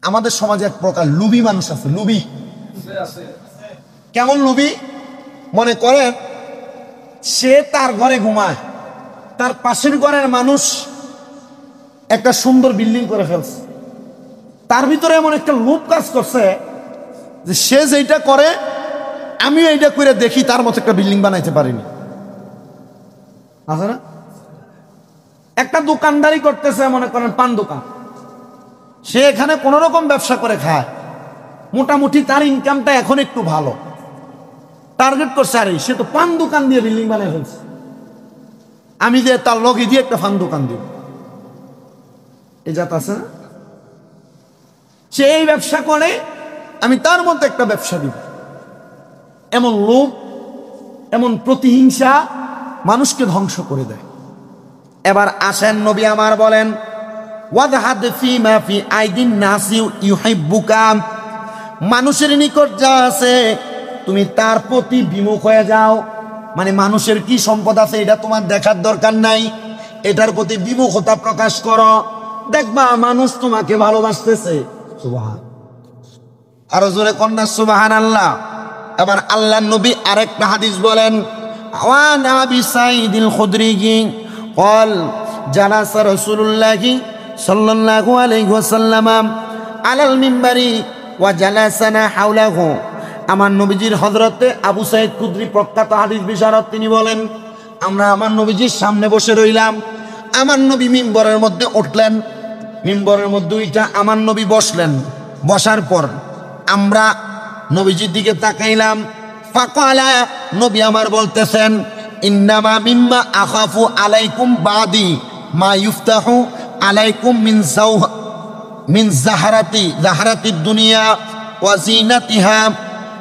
আমাদের সমাজে এক প্রকার লুবি মানুষ আছে। লুবি কেমন লুবি? মনে করেন সে তার ঘরে ঘুমায়, তার পাশের ঘরের মানুষ একটা সুন্দর বিল্ডিং করে ফেলছে, তার ভিতরে এমন একটা লোভ কাজ করছে যে সে যেটা করে আমিও এইটা করে দেখি, তার মতো একটা বিল্ডিং বানাইতে পারিনি। আছে না? একটা দোকানদারি করতেছে, মনে করেন পান দোকান, সে এখানে কোন রকম ব্যবসা করে খায়, মোটামুটি তার ইনকামটা এখন একটু ভালো, টার্গেট করছে আরে সে তো পান দোকান দিয়ে বিল্ডিং বানিয়ে ফেলছে, আমি যে তার লগে দিয়ে একটা পান দোকান দিব। এই জাত আছে না? সে এই ব্যবসা করে, আমি তার মধ্যে একটা ব্যবসা দিব। এমন লোভ, এমন প্রতিহিংসা মানুষকে ধ্বংস করে দেয়। এবার আসেন নবী আমার বলেন, ওয়াদহাদ ফিমা ফি আইদিন নাসি ইউহিব্বুকা, মানুষের নিকট যা আছে তুমি তার প্রতি বিমুখ হয়ে যাও। মানে মানুষের কি সম্পদ আছে এটা তোমার দেখার দরকার নাই, এটার প্রতি বিমুখতা প্রকাশ করো, দেখবা মানুষ তোমাকে ভালোবাসতেছে। সুবহান, আরো জোরে কন্যা সুবহানাল্লাহ। এবার আল্লাহর নবী আরেকটা হাদিস বলেন, ওয়ান আবি সাঈদিল খুদরি قال جلس رسول الله صلى الله عليه وسلم على المنبر وجلسنا حوله। আমার নবীজির হযরতে আবু সাঈদ খুদরি প্রখ্যাত হাদিস বিশারদ, তিনি বলেন আমরা আমার নবীজির সামনে বসে রইলাম, আমার নবী মিম্বরের মধ্যে উঠলেন, মিম্বরের মধ্যে উঠা আমার নবী বসলেন, বসার পর আমরা নবীজির দিকে তাকাইলাম। ফাকালা, নবী আমার বলতেছেন, ইন্নামা মিম্মা আখাফু আলাইকুম বাদি মা ইফতাহু আলাইকুম মিন জাহারাতি দুনিয়া ওয়া জিনাতিহা।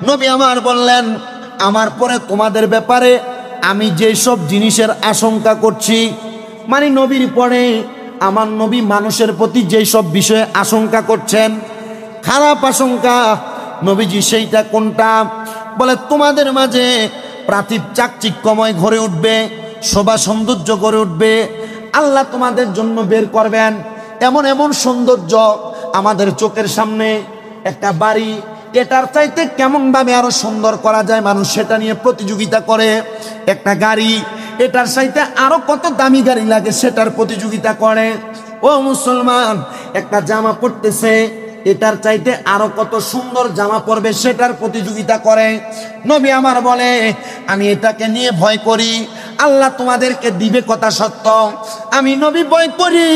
নবী আমার বললেন, আমার পরে তোমাদের ব্যাপারে আমি যেই সব জিনিসের আশঙ্কা করছি, মানে নবীর পরে আমার নবী মানুষের প্রতি যেই সব বিষয়ে আশঙ্কা করছেন, খারাপ আশঙ্কা, নবীজি সেইটা কোনটা? বলে তোমাদের মাঝে প্রাতিভ চাকচিক্যময় ঘরে উঠবে, শোভা সৌন্দর্য গড়ে উঠবে, আল্লাহ তোমাদের জন্য বের করবেন এমন এমন সৌন্দর্য। আমাদের চোখের সামনে একটা বাড়ি, এটার চাইতে কেমন ভাবে আরো সুন্দর করা যায় মানুষ সেটা নিয়ে প্রতিযোগিতা করে। একটা গাড়ি, এটার চাইতে আরো কত দামি গাড়ি লাগে সেটার প্রতিযোগিতা করে। ও মুসলমান, একটা জামা পরতেছে, এটার চাইতে আরো কত সুন্দর জামা পরবে সেটার প্রতিযোগিতা করে। নবী আমার বলে আমি এটাকে নিয়ে ভয় করি, আল্লাহ তোমাদেরকে দিবে কথা সত্য, আমি নবী ভয় করি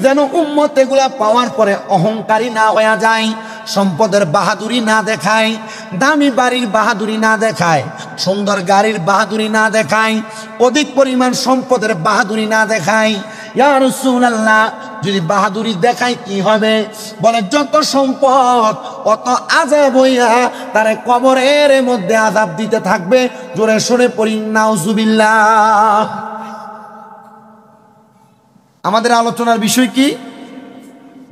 যেন উম্মত এগুলা পাওয়ার পরে অহংকারী না হয়ে যায়, সম্পদের বাহাদুরি না দেখায়, দামি বাড়ির বাহাদুরি না দেখায়, সুন্দর গাড়ির বাহাদুরি না দেখায়, অধিক পরিমাণ সম্পদের বাহাদুরি না দেখায়। ইয়া রাসূলুল্লাহ, যদি বাহাদুরি দেখায় কি হবে? বলে যত সম্পদ অত আযাব হইয়া তারে কবরের মধ্যে আযাব দিতে থাকবে। জোরে সরে পড়ি নাউজুবিল্লাহ। আমাদের আলোচনার বিষয় কি?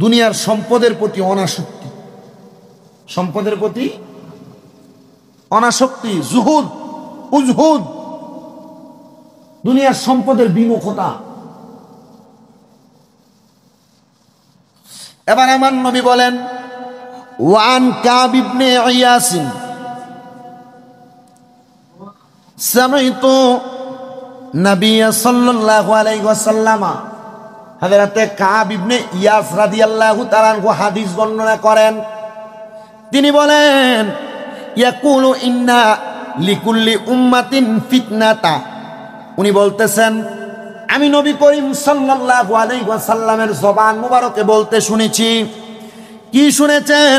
দুনিয়ার সম্পদের প্রতি অনাসক্তি, সম্পদের প্রতি অনাসক্তি, জুহুদ, উজহুদ, দুনিয়ার সম্পদের বিমুখতা। এবার আমার নবী বলেন, ওয়ান কাব ইবনে ইয়াসিন সামাইতু নবী সাল্লাল্লাহু আলাইহি ওয়াসাল্লাম, হযরতে কাব ইবনে ইয়াস রাদিয়াল্লাহু তাআলা আনহু হাদিস বর্ণনা করেন। তিনি বলেন, ইয়াকুলু ইন্না লিকুল্লি উম্মাতিন ফিতনাতা। উনি বলতেছেন, আমি নবী করিম সাল্লাল্লাহু আলাইহি ওয়াসাল্লামের জবান মুবারকে বলতে শুনেছি। কি শুনেছেন?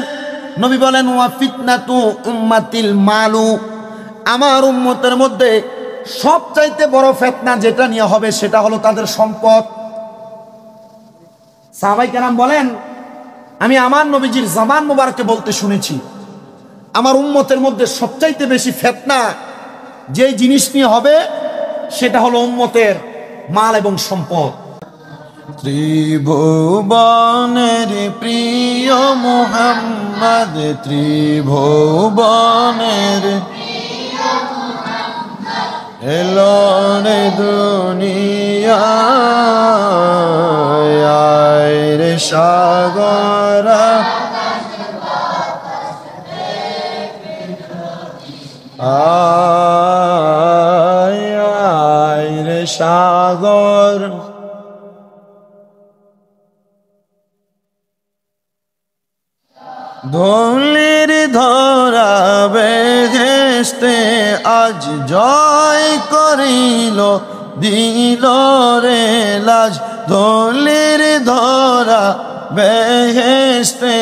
নবী বলেন, ওয়া ফিতনাতু উম্মাতিল মালু, আমার উম্মতের মধ্যে সবচাইতে বড় ফিতনা যেটা নিয়ে হবে সেটা হলো তাদের সম্পদ। সাহাবায়ে কেরাম বলেন, আমি আমার নবীজির জবান মুবারকে বলতে শুনেছি, আমার উম্মতের মধ্যে সবচাইতে বেশি ফিতনা যেই জিনিস নিয়ে হবে সেটা হলো উম্মতের মাল এবং সম্পদ। ত্রিভুবনের প্রিয় মুহাম্মদ, ত্রিভুবনের এলো রে দুনিয়ায় রে সাগরা আয় আয় রে সাগর, ধুলির ধরা বেহেশতে আজ জয় করিল, দিল রে লাজ। ধুলির ধরা বেহেশতে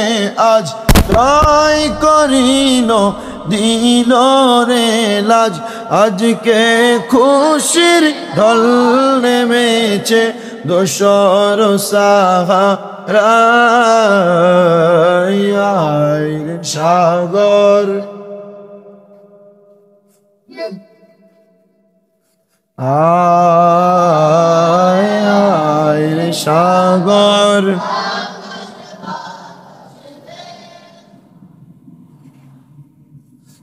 আজ জয় করিল, দিল রে লাজ। আজকে খুশির ঢল নেমেছে দোসর সাহারায়, আয় রে সাগর, আয় আয় রে সাগর,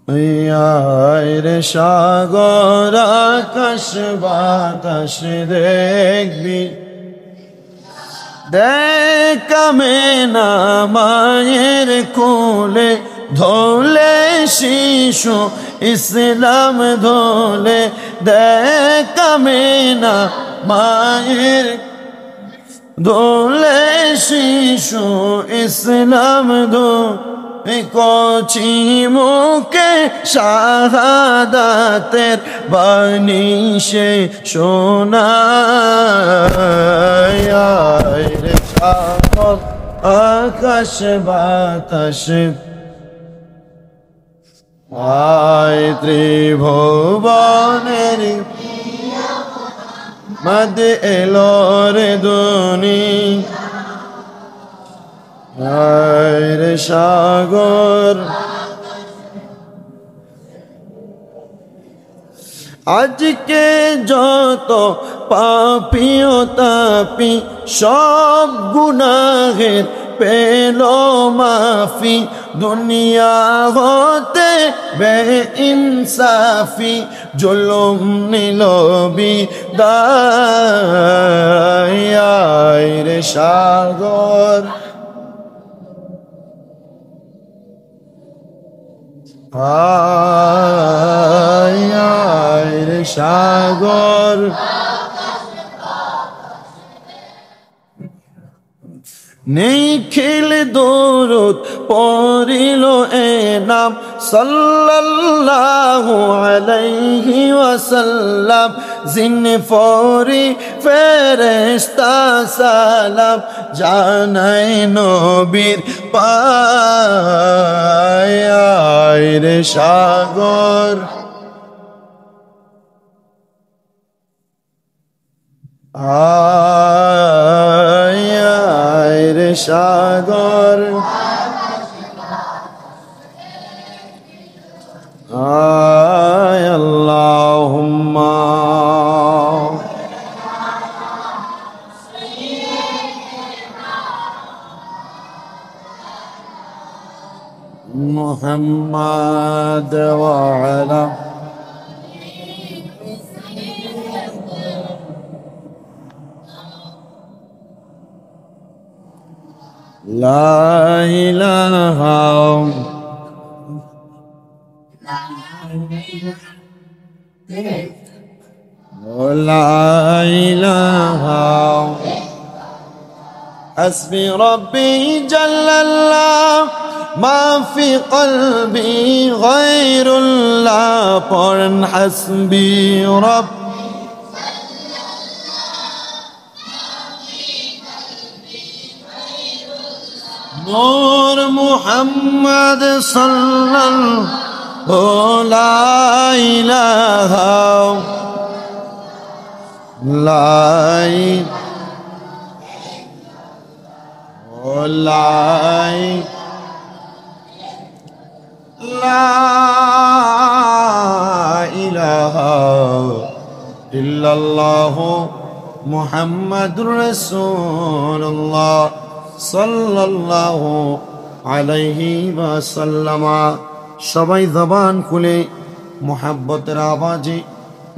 আয় রে সাগর। আকাশ বাতাস দেখবি, দেখামে না মায়ের কোলে, ধোলে শিশু ইসলাম ধোলে। দেখামে না মায়ের ধোলে শিশু ইসলাম ধোলে, কচি মুখে শাহাদাতের বাণী সে শোনায়, আয় রে সাগর। আকাশ বাতাস আয় ত্রিভুবনের মদ এলো রে দুনি, আয় রে সাগর। আজকে যত পাপী ও তাপী সব গুনাহের পেল মাফি, দুনিয়া হতে বেইনসাফি জুলুম নিল বিদায়, আয় রে সাগর, আয় আয় রে সাগর। নিখিল দরুদ পড়িল এ নাম সাল্লাল্লাহু আলাইহি ওয়াসাল্লাম, জিন ফরি ফেরেশতা সালাম জানাই নবীর পায়, আয় রে সাগর, আয় আয় রে সাগর, আয় আল্লাহুম্মা মুহাম্মাদ ওয়া আলা লা ইলাহা লা ইলাহা হাসবি রব্বি জাল্লাল্লাহ মা ফি কলবি গায়রুল্লাহ, পড়েন হাসবি রব্বি নূর মুহাম্মদ সাল্লাল্লাহু লা ইলাহা লা ইলাহা ইল্লাল্লাহু মুহাম্মাদুর রাসূলুল্লাহ সাল্লাল্লাহু আলাইহি ওয়াসাল্লাম। সবাই জবান খুলে মুহাব্বতের আওয়াজে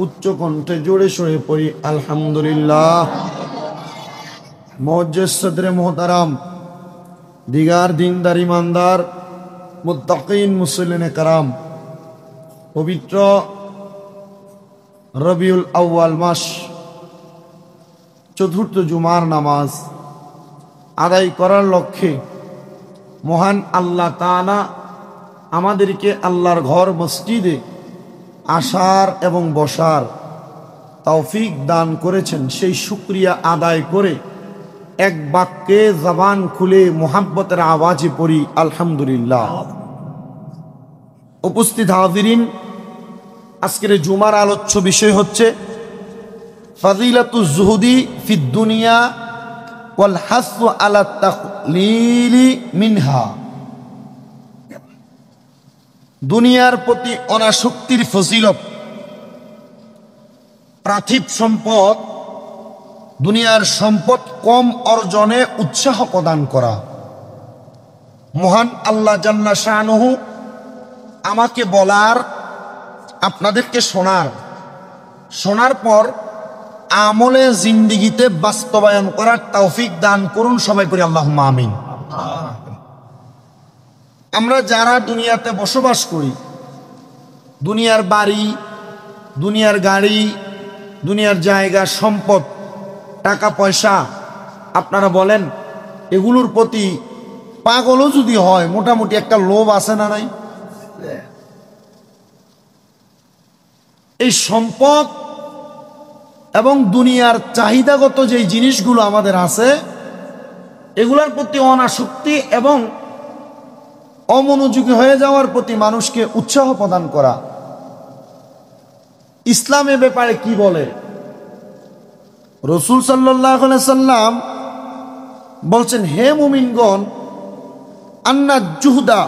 উচ্চ কণ্ঠে জোরে সরে পড়ি আলহামদুলিল্লাহ। মুআজ্জিজ সদরে মোহতারাম, দিগার দিনদার ইমানদার মুত্তাকিন মুসলিনে কারাম, পবিত্র রবিউল আউয়াল মাস, চতুর্থ জুমার নামাজ আদায় করার লক্ষ্যে মহান আল্লাহ তাআলা আমাদেরকে আল্লাহর ঘর মসজিদে আসার এবং বসার তৌফিক দান করেছেন। সেই শুকরিয়া আদায় করে এক বাক্যে জবান খুলে মুহাব্বতের আওয়াজে পড়ি আলহামদুলিল্লাহ। উপস্থিত হাজিরিন, আজকের জুমার আলোচ্য বিষয় হচ্ছে ফাজিলাতুজ জুহুদি ফিদ দুনিয়া ওয়াল হাসু আলা তাকলিলি মিনহা। দুনিয়ার প্রতি অনাসক্তির ফজিলত। পার্থিব সম্পদ, দুনিয়ার সম্পদ কম অর্জনে উৎসাহ প্রদান করা। মহান আল্লাহ জাল্লা শানুহু আমাকে বলার, আপনাদেরকে শোনার পর আমলে জিন্দিগিতে বাস্তবায়ন করার তৌফিক দান করুন। সবাই করি আল্লাহুম্মা আমিন। আমরা যারা দুনিয়াতে বসবাস করি, দুনিয়ার বাড়ি, দুনিয়ার গাড়ি, দুনিয়ার জায়গা, সম্পদ, টাকা পয়সা, আপনারা বলেন এগুলোর প্রতি পাগলও যদি হয়, মোটামুটি একটা লোভ আছে না নাই? এই সম্পদ এবং দুনিয়ার চাহিদাগত যে জিনিসগুলো আমাদের আছে, এগুলোর প্রতি অনাসক্তি এবং অমনোযোগী হয়ে যাওয়ার প্রতি মানুষকে উৎসাহ প্রদান করা। ইসলামের ব্যাপারে কি বলে? রাসূল সাল্লাল্লাহু আলাইহি সাল্লাম বলছেন, হে মুমিনগণ, আন্না জুহদা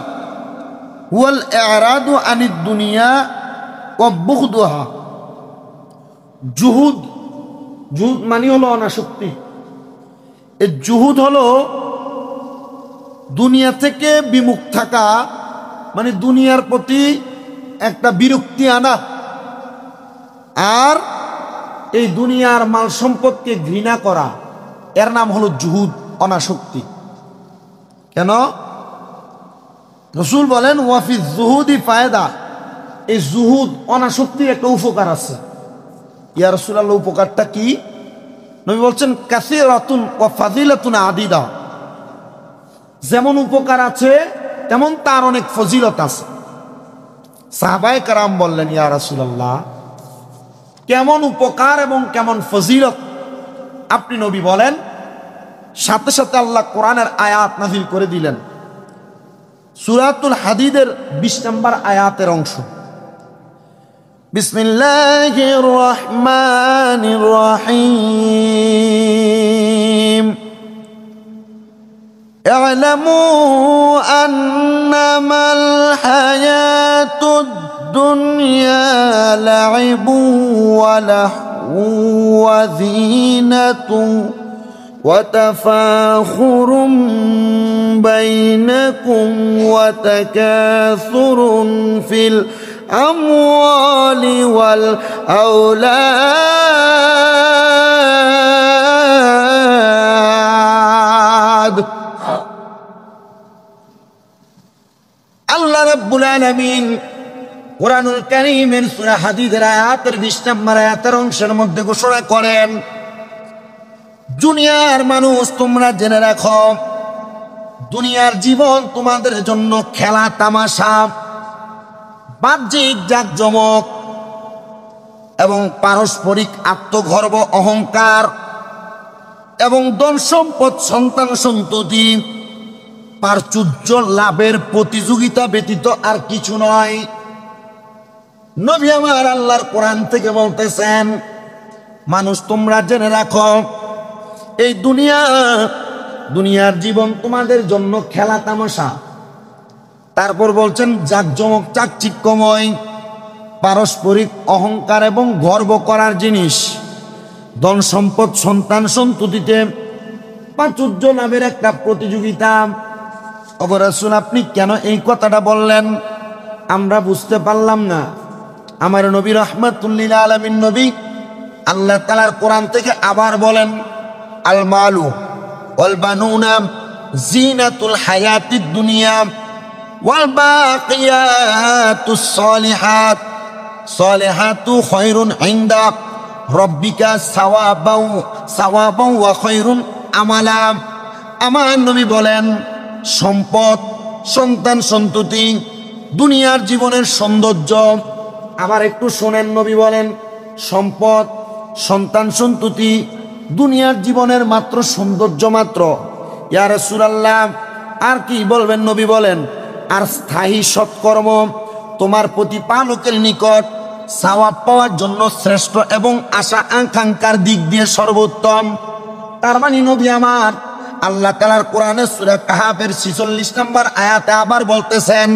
ওয়াল ইরাদু আনিদ দুনিয়া ওয়া বুগদুহা। জুহুদ মানে হলো অনাসক্তি। এই জুহুদ হলো দুনিয়া থেকে বিমুখ থাকা, মানে দুনিয়ার প্রতি একটা বিরক্তি আনা, আর এই দুনিয়ার মাল সম্পদকে ঘৃণা করা, এর নাম হলো জুহুদ, অনাসক্তি। কেন? রাসূল বলেন ওয়াফি জুহুদি ফায়দা। এই জুহুদ, অনাসক্তির একটা উপকার আছে। ইয়া রাসূলুল্লাহ, উপকারটা কি? নবী বলছেন কাসীরাতুন ওয়া ফাজিলাতুন আদিদা। যেমন উপকার আছে তেমন তার অনেক ফজিলত আছে। সাহাবায়ে কেরাম বললেন, ইয়া রাসূলুল্লাহ, কেমন উপকার এবং কেমন ফজিলত আপনি নবী বলেন। সাথে সাথে আল্লাহ কোরআনের আয়াত নাযিল করে দিলেন। সূরাতুল হাদীদের 20 নম্বর আয়াতের অংশ। বিসমিল্লাহির রহমানির রহিম। ই'লামু আন্নামাল হায়াতুদ দুনিয়া লাইবু ওয়া লাহু ওয়া যিনাতুন ওয়া তাফাখুরুম বাইনাকুম ওয়া তাকাসুরুন ফিল আমওয়ালি ওয়াল আওলাদ। আল্লাহ রাব্বুল আলামিন কুরআনুল কারীমের সূরা হাদীদের আয়াতের 20 নম্বর আয়াতের অংশের মধ্যে ঘোষণা করেন, দুনিয়ার মানুষ, তোমরা জেনে রাখো, দুনিয়ার জীবন তোমাদের জন্য খেলা তামাশা, বাহ্যিক জাকজমক এবং পারস্পরিক আত্মগর্ব, অহংকার এবং ধন সম্পদ, সন্তান সন্ততি, প্রাচুর্য লাভের প্রতিযোগিতা ব্যতীত আর কিছু নয়। নবী আমার আল্লাহর কোরআন থেকে বলতেছেন, মানুষ তোমরা জেনে রাখো, এই দুনিয়ার জীবন তোমাদের জন্য খেলা তামাশা। তারপর বলছেন জাকজমক, চাকচিক্যময়, পারস্পরিক অহংকার এবং গর্ব করার জিনিস, ধন সম্পদ, সন্তান সন্ততিতে প্রাচুর্য লাভের একটা প্রতিযোগিতা। ওগো রাসূল, আপনি কেন এই কথাটা বললেন? আমরা বুঝতে পারলাম না। আমার নবী রাহমাতুল লিল আলামিন নবী আল্লাহ তাআলার কোরআন থেকে আবার বলেন, আল মালু ওয়াল বানুনা জিনাতুল হায়াতিদ দুনিয়া ওয়াল বাকিয়াতুস সালিহাত সালিহাতু খায়রুন ইনদা রাব্বিকা সাওয়াবাও ওয়া খায়রুন আমালা। আমার নবী বলেন, সম্পদ, সন্তান সন্ততি দুনিয়ার জীবনের সৌন্দর্য। আবার একটু শোনেন, নবী বলেন সম্পদ, সন্তান সন্ততি দুনিয়ার জীবনের মাত্র সৌন্দর্য মাত্র। ইয়া রাসূলুল্লাহ, আর কি বলবেন? নবী বলেন, আর স্থায়ী সৎকর্ম তোমার প্রতিপালকের নিকট সওয়াব পাওয়ার জন্য শ্রেষ্ঠ এবং আশা আকাঙ্ক্ষার দিক দিয়ে সর্বোত্তম। তার মানে নবী আমার আল্লাহ তাআলার কোরআনের সূরা কাহাফের 46 নম্বর আয়াতে আবার বলতেছেন,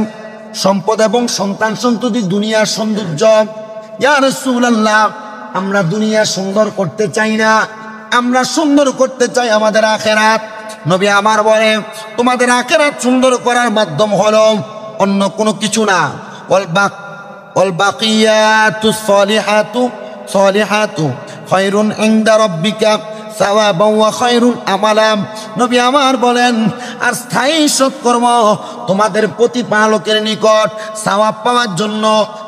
সম্পদ এবং সন্তান সন্ততি দুনিয়ার সৌন্দর্য। ইয়া রাসূলুল্লাহ, আমরা দুনিয়া সুন্দর করতে চাই না, আমরা সুন্দর করতে চাই আমাদের আখিরাত। নবী আমার বলে, তোমাদের আখিরাত সুন্দর করার মাধ্যম হলো অন্য কোনো কিছু না। ওয়াল বাকিয়াতুস সালিহাতু খায়রুন ইনদা রাব্বিকা সাওয়াবাও ওয়া খায়রুন আমালা। নবী আমার বলেন, আর স্থায়ী সৎকর্ম তোমাদের প্রতিপালকের নিকট সওয়াব পাওয়ার জন্য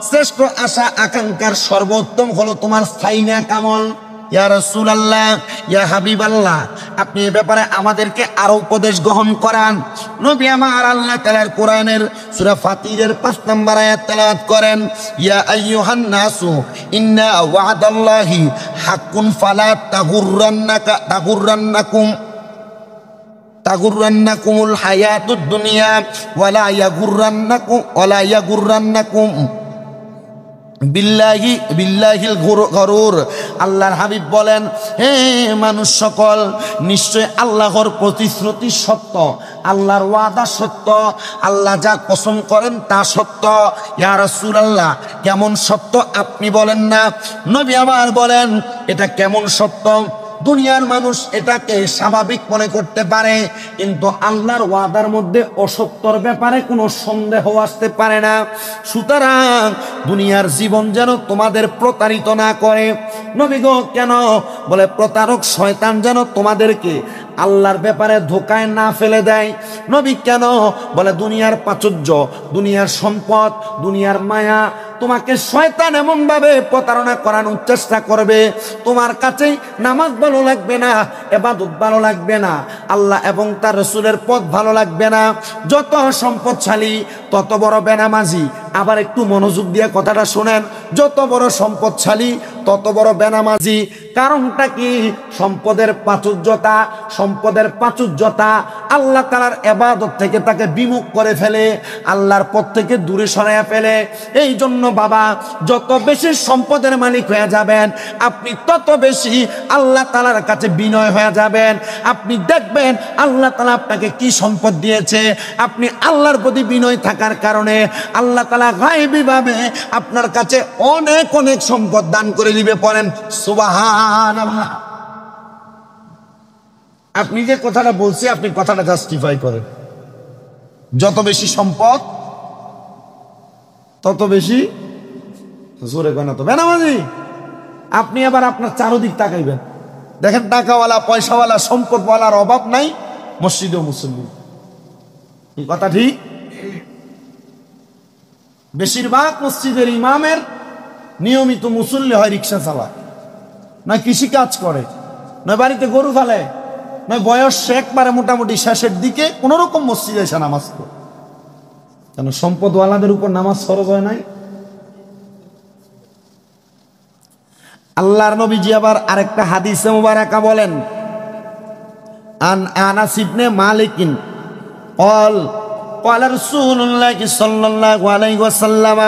শ্রেষ্ঠ আশা আকাঙ্ক্ষার সর্বোত্তম হলো তোমার স্থায়ী নেক আমল। ইয়া রাসূলুল্লাহ, ইয়া হাবিবাল্লাহ, আপনি এ ব্যাপারে আমাদেরকে আরো উপদেশ গ্রহণ করান। নবী আমার আল্লাহ তাআলার কোরআনের সূরা ফাতিরের 5 নম্বর আয়াত তেলাওয়াত করেন, ইয়া আইয়ুহান নাসু ইন্না ওয়া'দাল্লাহি হাক্কুন ফালা তাগুররান্নাকুমুল হায়াতুদ দুনিয়া ওয়ালা ইয়াগুররান্নাকুম বিল্লাহিল গরুর। আল্লাহর হাবিব বলেন, হে মানুষ সকল, নিশ্চয় আল্লাহর প্রতিশ্রুতি সত্য, আল্লাহর ওয়াদা সত্য, আল্লাহ যা কসম করেন তা সত্য। ইয়া রাসূলুল্লাহ, কেমন সত্য আপনি বলেন না? নবী আমার বলেন, এটা কেমন সত্য? দুনিয়ার মানুষ এটাকে স্বাভাবিক মনে করতে পারে, কিন্তু আল্লাহর ওয়াদার মধ্যে অসত্যর ব্যাপারে কোনো সন্দেহ আসতে পারে না। সুতরাং দুনিয়ার জীবন যেন তোমাদের প্রতারিত না করে। নবী গো, কেন? বলে প্রতারক শয়তান যেন তোমাদেরকে আল্লাহর ব্যাপারে ধোকায় না ফেলে দেয়। নবী কেন? বলে দুনিয়ার প্রাচুর্য, দুনিয়ার সম্পদ, দুনিয়ার মায়া তোমাকে শয়তান এমন ভাবে প্রতারণা করানোর চেষ্টা করবে, তোমার কাছে নামাজ ভালো লাগবে না, ইবাদত ভালো লাগবে না, আল্লাহ এবং তার রাসূলের পথ ভালো লাগবে না। যত সম্পদশালী তত বড় বেনামাজি। আবার একটু মনোযোগ দিয়ে কথাটা শোনেন, যত বড় সম্পদশালী তত বড় বেনামাজি। কারণটা কি? সম্পদের প্রাচুর্যতা আল্লাহ তাআলার ইবাদত থেকে তাকে বিমুখ করে ফেলে, আল্লাহর পথ থেকে দূরে সরাইয়া ফেলে। এই জন্য বাবা, যত বেশি সম্পদের মালিক হয়ে যাবেন আপনি তত বেশি আল্লাহ তাআলার কাছে বিনয় হয়ে যাবেন। আপনি দেখবেন আল্লাহ তাআলা আপনাকে কি সম্পদ দিয়েছে, আপনি আল্লাহর প্রতি বিনয় থাকার কারণে আল্লাহ তাআলা গায়বীভাবে আপনার কাছে অনেক অনেক সম্পদ দান করে দিবে। পড়েন সুবহানাল্লাহ। আপনি যে কথাটা বলছি, আপনি কথাটা জাস্টিফাই করেন। যত বেশি সম্পদ তত বেশি জোরে কেন তো বেনামাজি। আপনি আবার আপনার চারদিক তাকাইবেন, দেখেন টাকাওয়ালা, পয়সাওয়ালা, সম্পদওয়ালার অভাব নাই, মসজিদে মুসল্লি। এই কথা ঠিক? বেশিরভাগ মসজিদের ইমামের নিয়মিত মুসল্লি হয়, রিক্সা চালায়, নয় কৃষি কাজ করে, নয় বাড়িতে গরু ফালে, নয় বয়স একবারে মোটামুটি শেষের দিকে কোন রকম মসজিদে এসে নামাজ পড়ে। কেন? সম্পদওয়ালাদের উপর নামাজ ফরজ হয় নাই। আল্লাহর নবীজি আবার আরেকটা হাদিসে মুবারাকা বলেন, আনাস ইবনে মালিকিন قال رسول الله صلى الله عليه وسلم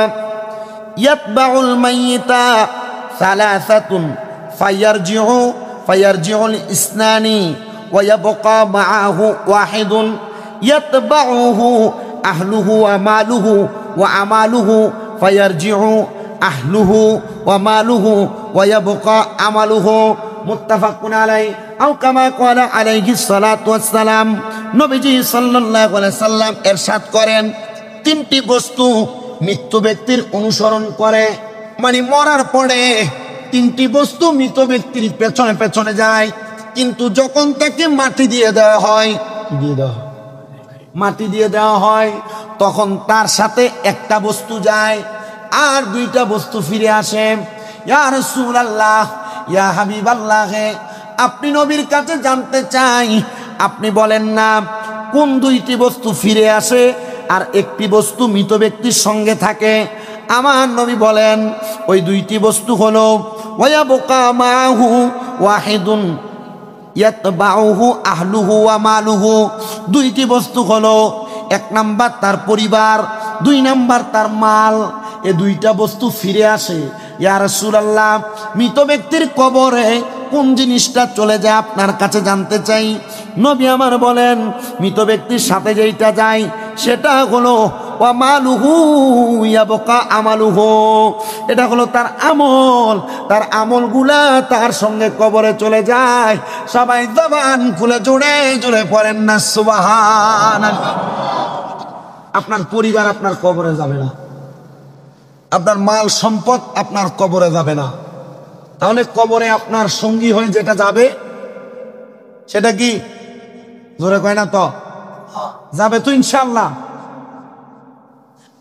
يتبع الميت ثلاثة فيرجع الاثنان ويبقى معه واحد يتبعه أهله وماله وعماله فيرجع أهله وماله ويبقى عمله متفق عليه أو كما قال عليه الصلاة والسلام। নবীজি সাল্লাল্লাহু আলাইহি সাল্লাম ইরশাদ করেন, তিনটি বস্তু মৃত্যু ব্যক্তির অনুসরণ করে, মানে মরার পরে তিনটি বস্তু মৃত ব্যক্তির পেছনে পেছনে যায়, কিন্তু যখন তাকে মাটি দিয়ে দেওয়া হয়, মাটি দিয়ে দেওয়া হয়, তখন তার সাথে একটা বস্তু যায়, আর দুইটা বস্তু ফিরে আসে। ইয়া রাসূলুল্লাহ, ইয়া হাবিবাল্লাহ, আপনি নবীর কাছে জানতে চাই, আপনি বলেন না কোন দুইটি বস্তু ফিরে আসে আর একটি বস্তু মৃত ব্যক্তির সঙ্গে থাকে। আমার নবী বলেন ওই দুইটি বস্তু হলো ওয়ায়াবকা মাহু ওয়াহিদুন ইয়াতবাউহু আহলুহু ওয়া মালুহু। দুইটি বস্তু হলো, এক নাম্বার তার পরিবার, দুই নাম্বার তার মাল। এ দুইটা বস্তু ফিরে আসে। ইয়া রাসূলুল্লাহ, মৃত ব্যক্তির কবরে কোন জিনিসটা চলে যায় আপনার কাছে জানতে চাই। নবী আমার বলেন মৃত ব্যক্তির সাথে যেটা যায় সেটা হলো ওয়া মালুহু ইয়াবকা আমালুহু, এটা হলো তার আমল, তার আমলগুলা তার সঙ্গে কবরে চলে যায়। সবাই জবান খুলে জোরে জোরে পড়েন না সুবহানাল্লাহ। আপনার পরিবার আপনার কবরে যাবে না, আপনার মাল সম্পদ আপনার কবরে যাবে না। তাহলে কবরে আপনার সঙ্গী হয়ে যেটা যাবে সেটা কি? জোরে কয় না তো? যাবে তো ইনশাআল্লাহ।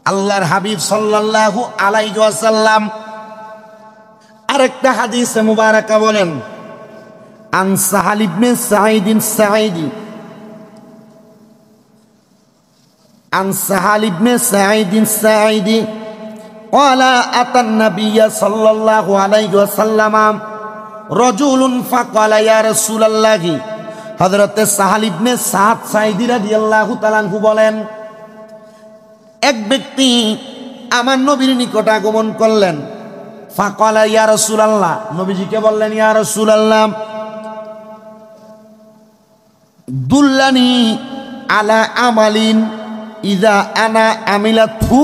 আল্লাহর হাবিব সাল্লাল্লাহু আলাইহি ওয়াসাল্লাম আরেকটা হাদিসে মুবারাকা বলেন, আন সাহাল ইবনে সাঈদ সাঈদি, আন সাহাল ইবনে সাঈদ সাঈদি قال أتى النبي صلى الله عليه وسلم رجل فقال يا رسول الله। হযরত সাহাল ইবনে সাদ সাঈদী রাদিয়াল্লাহু তাআলা আনহু বলেন, এক ব্যক্তি আমার নবীর নিকট আগমন করলেন। ফাকালা ইয়া রাসূলুল্লাহ, নবীজিকে বললেন ইয়া রাসূলুল্লাহ দুল্লানি আলা আমালিন ইযা আনা আমিলাতহু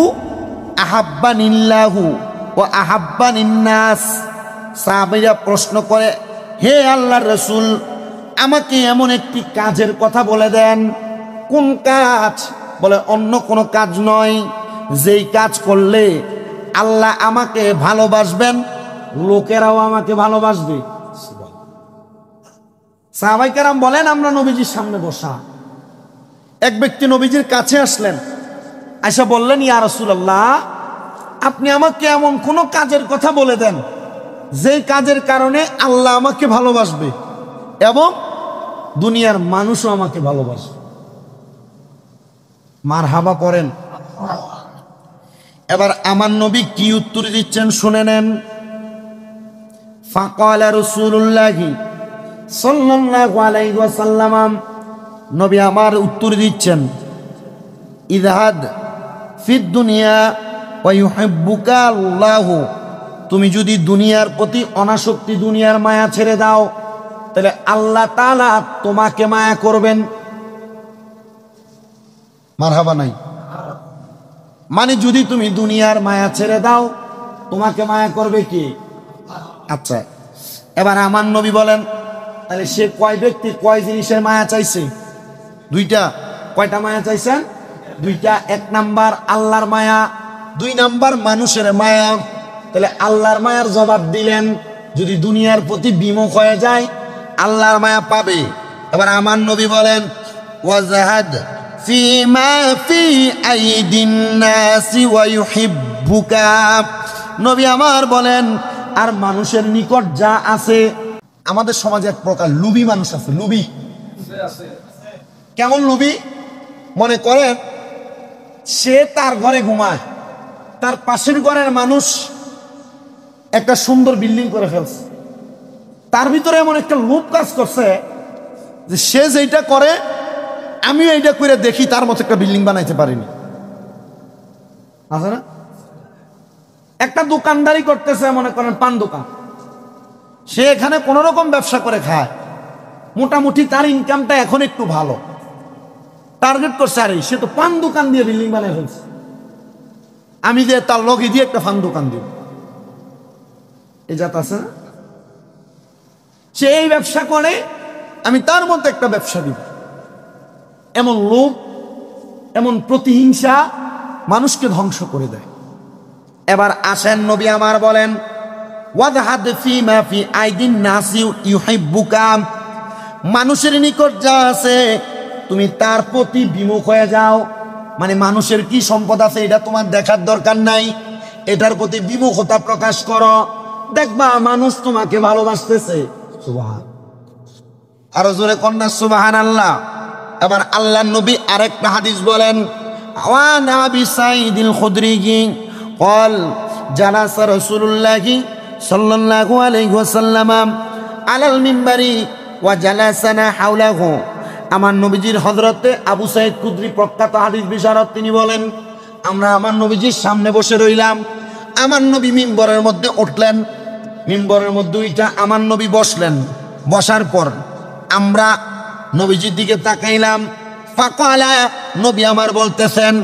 আহাব্বানিল্লাহু ওয়া আহাব্বানিন নাস। সাহাবীরা প্রশ্ন করে, হে আল্লাহর রাসূল, আমাকে এমন একটি কাজের কথা বলে দেন। কোন কাজ? বলে অন্য কোনো কাজ নয়, যেই কাজ করলে আল্লাহ আমাকে ভালোবাসবেন, লোকেরাও আমাকে ভালোবাসবে। সাহাবায়ে কেরাম বলেন আমরা নবীজির সামনে বসা, এক ব্যক্তি নবীজির কাছে আসলেন, আয়েশা বললেন ইয়া রাসূলুল্লাহ, আপনি আমাকে এমন কোন কাজের কথা বলে দেন যেই কাজের কারণে আল্লাহ আমাকে ভালোবাসবে এবং দুনিয়ার মানুষও আমাকে ভালোবাসবে। মারহাবা করেন। এবার আমার নবী কি উত্তর দিচ্ছেন শুনে নেন। ফাকালা রাসূলুল্লাহি সাল্লাল্লাহু আলাইহি ওয়াসাল্লাম, নবী আমার উত্তর দিচ্ছেন, ইযহাদ ফিদ দুনিয়া ওয়া ইউহিব্বুকা আল্লাহু, তুমি যদি দুনিয়ার প্রতি অনাসক্তি, দুনিয়ার মায়া ছেড়ে দাও, তাহলে আল্লাহ তাআলা তোমাকে মায়া করবেন। মারহাবা নাই? মানে যদি তুমি দুনিয়ার মায়া ছেড়ে দাও, তোমাকে মায়া করবে কি? আচ্ছা, এবার আমার নবী বলেন তাহলে সে কয় ব্যক্তি কয় জিনিসের মায়া চাইছে? দুইটা। কয়টা মায়া চাইছেন? দুইটা। এক নাম্বার আল্লাহর মায়া, দুই নাম্বার মানুষের মায়া। তাহলে আল্লাহর মায়ার জবাব দিলেন, যদি দুনিয়ার প্রতি বিমুখ হয়ে যায় আল্লাহর মায়া পাবে। এবার আমার নবী বলেন ওয়াজাহাদ ফিমা ফি আইদিন নাসি ওয়া ইউহিব্বুকা, নবী আমার বলেন আর মানুষের নিকট যা আছে। আমাদের সমাজে এক প্রকার লুবি মানুষ আছে। লুবি কেমন লুবি? মনে করেন সে তার ঘরে ঘুমায়, তার পাশের ঘরের মানুষ একটা সুন্দর বিল্ডিং করে ফেলছে, তার ভিতরে এমন একটা লোভ কাজ করছে যে সে যেটা করে আমিও এইটা করে দেখি তার মতো একটা বিল্ডিং বানাইতে পারিনি। আছে না? একটা দোকানদারি করতেছে, মনে করেন পান দোকান, সে এখানে কোন রকম ব্যবসা করে খায়, মোটামুটি তার ইনকামটা এখন একটু ভালো। টার্গেট করছে আরে সে তো পান দোকান দিয়ে বিল্ডিং বানিয়ে ফেলছে, আমি যে তার লগে দিয়ে একটা পান দোকান দিব। এই জাত আছে না? সে এই ব্যবসা করে, আমি তার মধ্যে একটা ব্যবসা দিব। এমন লোভ, এমন প্রতিহিংসা মানুষকে ধ্বংস করে দেয়। এবার আসেন নবী আমার বলেন ওয়াজহাদ ফিমা ফি আইদিন নাসি ইউহিব্বুকা, মানুষের নিকট যা আছে তুমি তার প্রতি বিমুখ হয়ে যাও। মানে মানুষের কি সম্পদ আছে এটা তোমার দেখার দরকার নাই, এটার প্রতি বিমুখতা প্রকাশ করো, দেখবা মানুষ তোমাকে ভালোবাসতেছে। সুবহান, আরো জোরে কন্যা সুবহানাল্লাহ। এবার আল্লাহর নবী আরেকটা হাদিস বলেন, ওয়ান আবি সাঈদুল খুদরি قال جلس رسول الله صلى الله عليه وسلم على المنبر وجلسنا حوله। আমার নবীজির হযরতে আবু সাঈদ খুদরি প্রখ্যাত হাদিস বিশারদ, তিনি বলেন, আমরা আমার নবীজির সামনে বসে রইলাম। আমার নবী মিম্বরের মধ্যে উঠলেন, মিম্বরের মধ্যে উঠা আমার নবী বসলেন। বসার পর আমরা নবীজির দিকে তাকাইলাম। ফাকালা, নবী আমার বলতেছেন,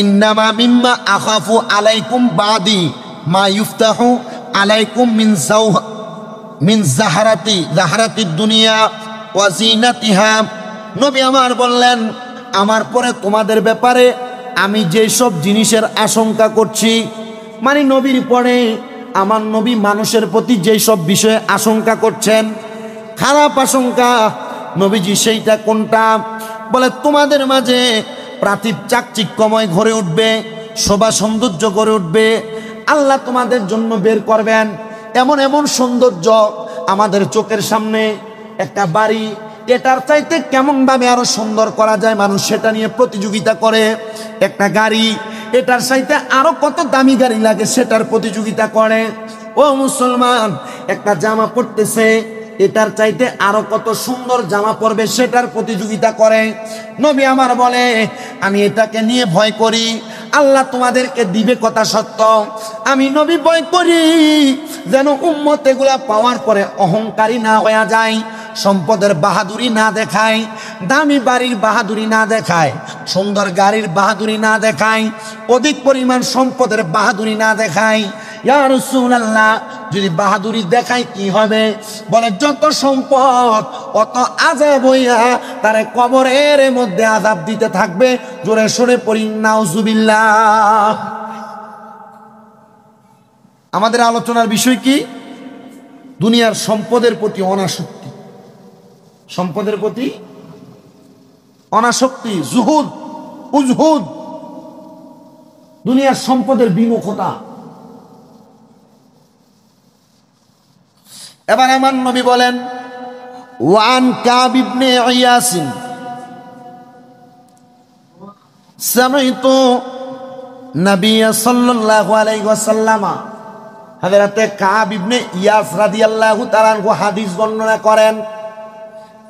ইন্নামা মিম্মা আখাফু আলাইকুম বাদি মা ইফতাহু আলাইকুম মিন জাহারাতি দুনিয়া ওয়া জিনাতিহা। নবী আমার বললেন, আমার পরে তোমাদের ব্যাপারে আমি যেসব জিনিসের আশঙ্কা করছি, মানে নবীর পরে আমার নবী মানুষের প্রতি যেই সব বিষয়ে আশঙ্কা করছেন, খারাপ আশঙ্কা, নবীজি সেইটা কোনটা? বলে, তোমাদের মাঝে প্রাতিভ চাকচিক্যময় ঘরে উঠবে, শোভা সৌন্দর্য গড়ে উঠবে। আল্লাহ তোমাদের জন্য বের করবেন এমন এমন সৌন্দর্য। আমাদের চোখের সামনে একটা বাড়ি, এটার চাইতে কেমন ভাবে আরো সুন্দর করা যায় মানুষ সেটা নিয়ে প্রতিযোগিতা করে। একটা গাড়ি, এটার চাইতে আরো কত দামি গাড়ি লাগে সেটার প্রতিযোগিতা করে। ও মুসলমান, একটা জামা পরতেছে, এটার চাইতে আরো কত সুন্দর জামা পরবে সেটার প্রতিযোগিতা করে। নবী আমার বলে, আমি এটাকে নিয়ে ভয় করি। আল্লাহ তোমাদেরকে দিবে কথা সত্য, আমি নবী ভয় করি যেন উম্মত এগুলা পাওয়ার পরে অহংকারী না হয়ে যায়, সম্পদের বাহাদুরি না দেখায়, দামি বাড়ির বাহাদুরি না দেখায়, সুন্দর গাড়ির বাহাদুরি না দেখায়, অধিক পরিমাণ সম্পদের বাহাদুরি না দেখায়। ইয়া রাসূলুল্লাহ, যদি বাহাদুরি দেখায় কি হবে? বলে, যত সম্পদ অত আযাব হইয়া তারে কবরের মধ্যে আযাব দিতে থাকবে। জোরে সরে পড়ি নাউজুবিল্লাহ। আমাদের আলোচনার বিষয় কি? দুনিয়ার সম্পদের প্রতি অনাসক্তি, সম্পদের প্রতি অনাসক্তি, জুহুদ, উজহুদ, দুনিয়ার সম্পদের বিমুখতা। এবার আমার নবী বলেন, ওয়ান কাব ইবনে ইয়াসিন সামাইতু নবী সাল্লাল্লাহু আলাইহি ওয়াসাল্লাম, হযরতে কাব ইবনে ইয়াস রাদিয়াল্লাহু তাআলা আনহু হাদিস বর্ণনা করেন।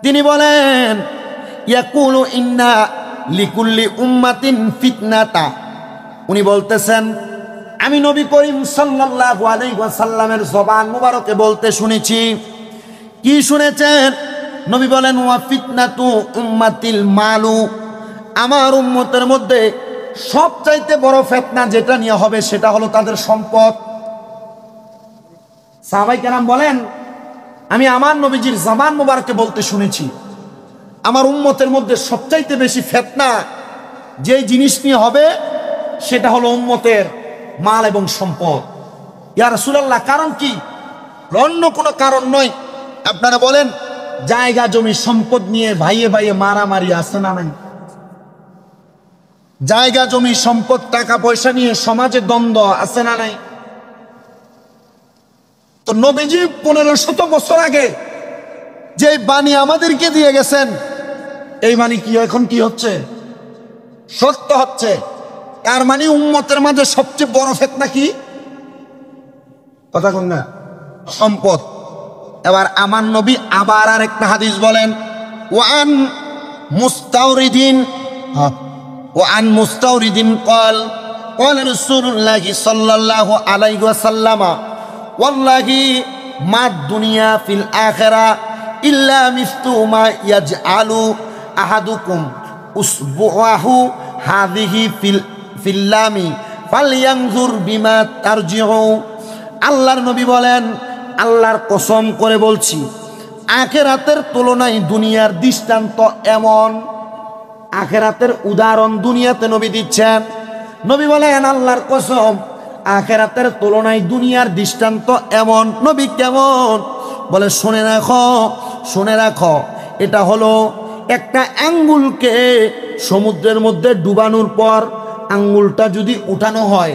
তিনি বলেন, ইয়াকুলু ইন্না লিকুল্লি উম্মাতিন ফিতনাতা। উনি বলতেছেন, আমি নবী করিম সাল্লাল্লাহু আলাইহি ওয়াসাল্লামের জবান মুবারকে বলতে শুনেছি। কি শুনেছেন? নবী বলেন, ওয়া ফিতনাতু উম্মাতিল মালু। আমার উম্মতের মধ্যে সবচাইতে বড় ফিতনা যেটা নিয়ে হবে সেটা হলো তাদের সম্পদ। সাহাবায়ে কেরাম বলেন, আমি আমার নবীজির জবান মুবারকে বলতে শুনেছি, আমার উম্মতের মধ্যে সবচাইতে বেশি ফিতনা যে জিনিস নিয়ে হবে সেটা হলো উম্মতের মাল এবং সম্পদ। ইয়া রাসূলুল্লাহ, কারণ কি? অন্য কোনো কারণ নয়। আপনারা বলেন, জায়গা জমি সম্পদ নিয়ে ভাইয়ে ভাইয়ে মারামারি আছে না নাই? জায়গা জমি সম্পদ টাকা পয়সা নিয়ে সমাজে দ্বন্দ্ব আছে না নাই? তো নবীজি 1500 বছর আগে যে বাণী আমাদেরকে দিয়ে গেছেন, এই বাণী কি এখন কি হচ্ছে? সত্য হচ্ছে। তার মানে উম্মতের মাঝে সবচেয়ে বড় ফিতনা কি? কথা কোন না? সম্পদ। এবার আমার নবী আবার আরেকটা হাদিস বলেন, ওয়ান মুস্তাওরিদিন قال قال رسول الله صلى الله عليه وسلم والله ما الدنيا في الآخرة إلا مثل ما يجعل أحدكم أصبعه هذه في اللام فلينظر بما ترجع। আল্লাহর নবী বলেন, আল্লাহর কসম করে বলছি, আখিরাতের তুলনায় দুনিয়ার দৃষ্টান্ত এমন। আখিরাতের উদাহরণ দুনিয়াতে নবী দিচ্ছেন। নবী বলেন, আল্লাহর কসম, আখিরাতের তুলনায় দুনিয়ার দৃষ্টান্ত এমন। নবী কেমন? বলে, শুনে রাখো, শুনে রাখো, এটা হলো একটা আঙ্গুলকে সমুদ্রের মধ্যে ডুবানোর পর আঙ্গুলটা যদি উঠানো হয়,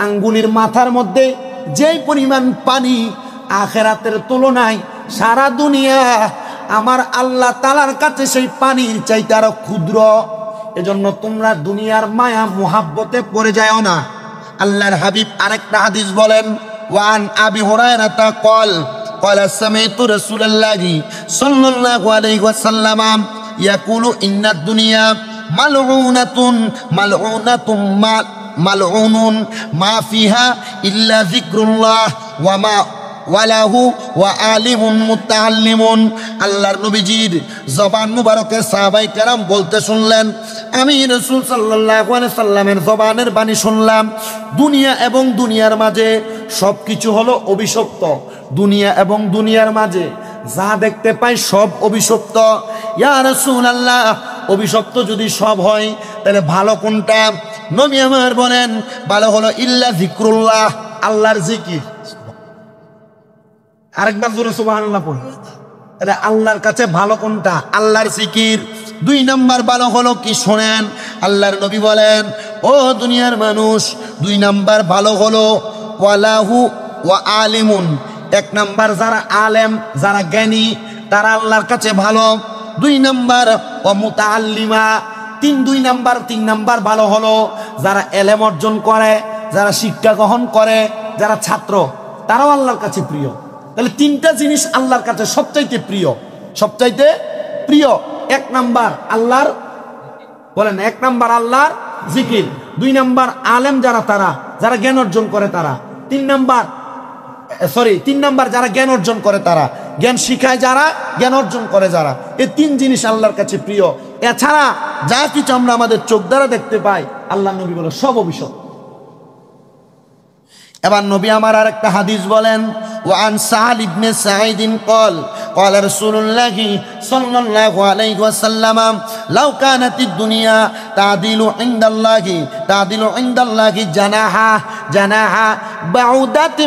আঙ্গুলির মাথার মধ্যে যেই পরিমাণ পানি, আখিরাতের তুলনায় সারা দুনিয়া আমার আল্লাহ তাআলার কাছে সেই পানির চাইতে আরো ক্ষুদ্র। এজন্য তোমরা দুনিয়ার মায়া মুহাব্বতে পড়ে যাও না। আল্লাহর হাবিব আরেকটা হাদিস বলেন, ওয়ান আবি হুরায়রা قال قال سمعت رسول الله صلى الله عليه وسلم يقول إن الدنيا ملعونة ملعونة ملعون ما فيها إلا ذكر الله وما ওয়ালাহু ওয়া আলিমুন মুতাআল্লিমুন। আল্লাহর নবীজির জবান মুবারকে সাহাবায়ে কেরাম বলতে শুনলেন, আমি রাসূল সাল্লাল্লাহু আলাইহি সাল্লামের জবানের বাণী শুনলাম, দুনিয়া এবং দুনিয়ার মাঝে সবকিছু হলো অভিশপ্ত। দুনিয়া এবং দুনিয়ার মাঝে যা দেখতে পাই সব অভিশপ্ত। ইয়া রাসূলুল্লাহ, অভিশপ্ত যদি সব হয় তাহলে ভালো কোনটা? নবী আমার বলেন, ভালো হলো ইল্লা যিকরুল্লাহ, আল্লাহর জিকির। আরেকবার জোরে সুবহানাল্লাহ পড়ুন। তাহলে আল্লাহর কাছে ভালো কোনটা? আল্লাহর জিকির। 2 নাম্বার ভালো হলো কি শোনেন, আল্লাহর নবী বলেন, ও দুনিয়ার মানুষ, 2 নাম্বার ভালো হলো ওয়ালাহু ওয়া আলিমুন। 1 নাম্বার যারা আলেম, যারা জ্ঞানী, তারা আল্লাহর কাছে ভালো। 2 নাম্বার ও মুতাআল্লিমা। 2 নাম্বার ভালো হলো যারা এলেম অর্জন করে, যারা শিক্ষা গ্রহণ করে, যারা ছাত্র, তারাও আল্লাহর কাছে প্রিয়। তাহলে 3টা জিনিস আল্লাহর কাছে সবচাইতে প্রিয়, সবচাইতে প্রিয়। 1 নাম্বার আল্লাহর, বলেন 1 নাম্বার আল্লাহর জিকির। 2 নাম্বার আলেম যারা, তারা যারা জ্ঞান অর্জন করে তারা। 3 নাম্বার যারা জ্ঞান অর্জন করে তারা, জ্ঞান শিখায় যারা, জ্ঞান অর্জন করে যারা। এই 3 জিনিস আল্লাহর কাছে প্রিয়। এছাড়া যা কিছু আমরা আমাদের চোখ দ্বারা দেখতে পাই, আল্লাহ নবী বলে সব অভিশপ্ত। এবার নবী আমার আরেকটা হাদিস বলেন, ওয়ান সাহাল ইবনে সাঈদ قال قال رسول الله صلى الله عليه وسلم لو كانت الدنيا تعدل عند الله جناح بعوضة